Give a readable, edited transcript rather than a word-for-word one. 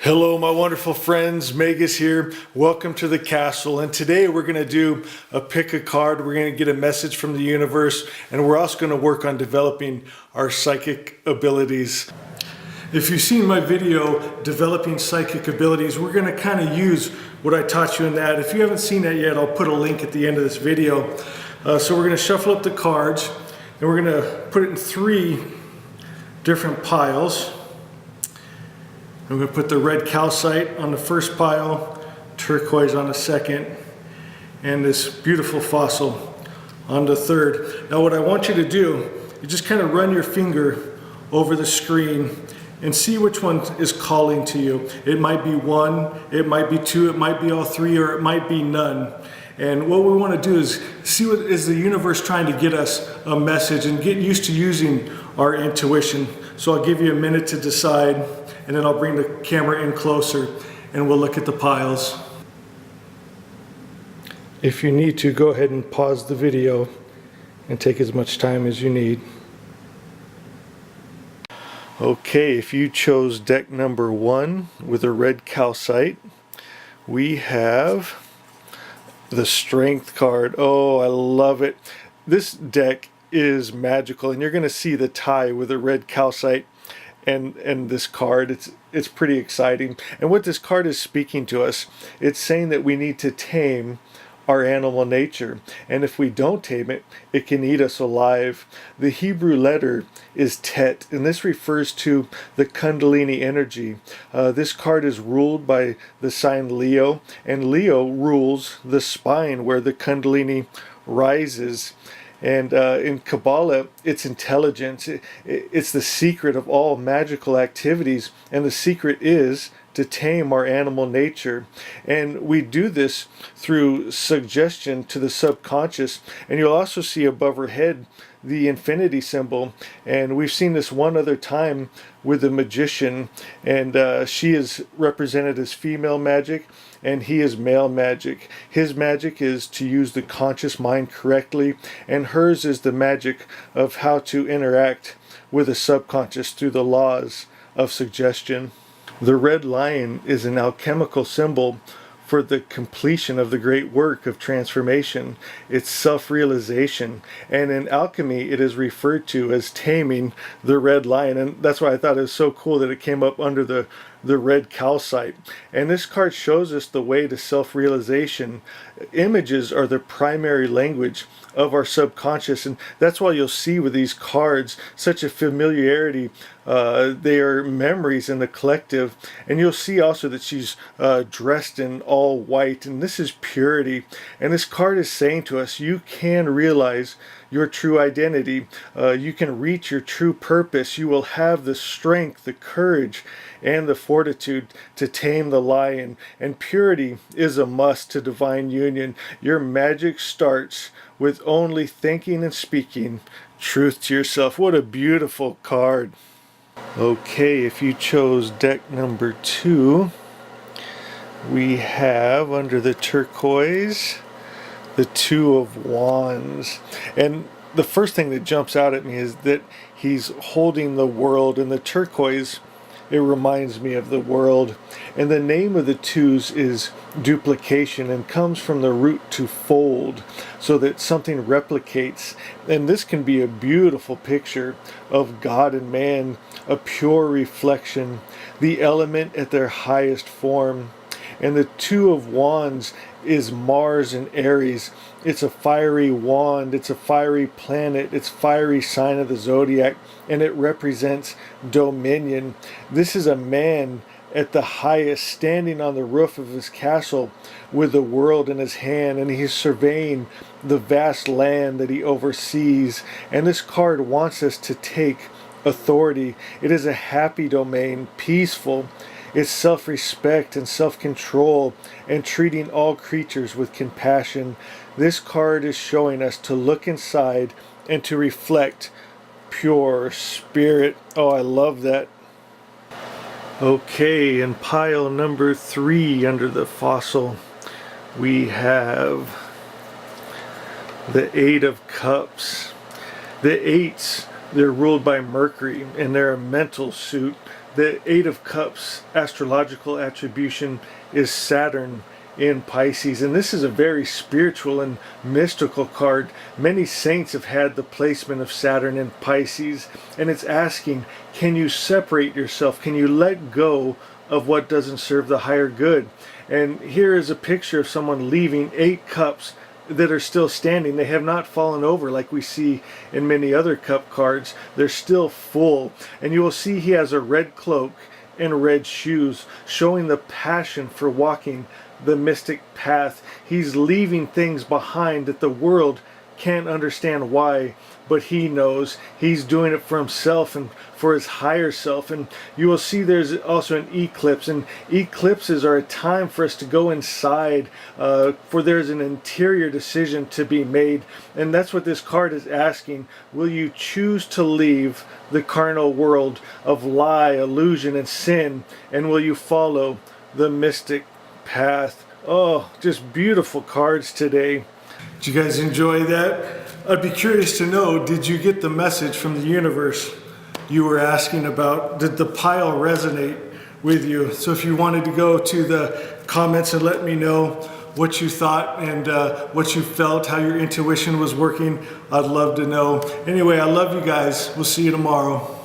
Hello, my wonderful friends. Magus here. Welcome to the castle. And today we're going to do a pick a card. We're going to get a message from the universe, and we're also going to work on developing our psychic abilities. If you've seen my video, Developing Psychic Abilities, we're going to kind of use what I taught you in that. If you haven't seen that yet, I'll put a link at the end of this video. So we're going to shuffle up the cards, and we're going to put it in 3 different piles. I'm going to put the red calcite on the first pile, turquoise on the second, and this beautiful fossil on the third. Now what I want you to do, you just kind of run your finger over the screen and see which one is calling to you. It might be 1, it might be 2, it might be all 3, or it might be none. And what we want to do is see what is the universe trying to get us a message and get used to using our intuition. So I'll give you a minute to decide, and then I'll bring the camera in closer and we'll look at the piles. If you need to, go ahead and pause the video and take as much time as you need. Okay, if you chose deck number 1 with a red calcite, we have the Strength card. Oh, I love it. This deck is magical, and you're going to see the tie with a red calcite and this card. It's pretty exciting. And what this card is speaking to us, it's saying that we need to tame our animal nature, and if we don't tame it, it can eat us alive. The Hebrew letter is Tet, and this refers to the Kundalini energy. This card is ruled by the sign Leo, and Leo rules the spine where the Kundalini rises. And in Kabbalah, it's intelligence. It's the secret of all magical activities, and the secret is to tame our animal nature. And we do this through suggestion to the subconscious. And you'll also see above her head the infinity symbol, and we've seen this one other time with the magician, and she is represented as female magic and he is male magic. His magic is to use the conscious mind correctly, and hers is the magic of how to interact with the subconscious through the laws of suggestion. The red lion is an alchemical symbol for the completion of the great work of transformation. It's self-realization, and in alchemy it is referred to as taming the red lion, and that's why I thought it was so cool that it came up under the red calcite. And this card shows us the way to self-realization. Images are the primary language of our subconscious, and that's why you'll see with these cards such a familiarity. They are memories in the collective, and you'll see also that she's dressed in all white, and this is purity. And this card is saying to us, you can realize your true identity. You can reach your true purpose. You will have the strength, the courage, and the fortitude to tame the lion. And purity is a must to divine union. Your magic starts with only thinking and speaking truth to yourself. What a beautiful card. Okay, if you chose deck number 2, we have under the turquoise the 2 of Wands. And the first thing that jumps out at me is that he's holding the world, and the turquoise, it reminds me of the world. And the name of the 2s is duplication, and comes from the root to fold, so that something replicates. And this can be a beautiful picture of God and man, a pure reflection, the element at their highest form. And the 2 of Wands is Mars and Aries. It's a fiery wand, it's a fiery planet, it's fiery sign of the zodiac, and it represents dominion. This is a man at the highest, standing on the roof of his castle with the world in his hand, and he's surveying the vast land that he oversees. And this card wants us to take authority. It is a happy domain, peaceful. It's self-respect and self-control, and treating all creatures with compassion. This card is showing us to look inside and to reflect pure spirit. Oh, I love that. Okay, in pile number 3 under the fossil, we have the 8 of Cups. The 8s, they're ruled by Mercury, and they're a mental suit. The Eight of Cups astrological attribution is Saturn in Pisces, and this is a very spiritual and mystical card. Many saints have had the placement of Saturn in Pisces, and it's asking, can you separate yourself? Can you let go of what doesn't serve the higher good? And here is a picture of someone leaving 8 cups that are still standing. They have not fallen over like we see in many other cup cards. They're still full. And you will see he has a red cloak and red shoes, showing the passion for walking the mystic path. He's leaving things behind that the world can't understand why, but he knows. He's doing it for himself and for his higher self. And you will see there's also an eclipse, and eclipses are a time for us to go inside, for there's an interior decision to be made. And that's what this card is asking. Will you choose to leave the carnal world of lie, illusion, and sin, and will you follow the mystic path? Oh, just beautiful cards today. Did you guys enjoy that? I'd be curious to know, did you get the message from the universe you were asking about? Did the pile resonate with you? So if you wanted to go to the comments and let me know what you thought and what you felt, how your intuition was working, I'd love to know. Anyway, I love you guys. We'll see you tomorrow.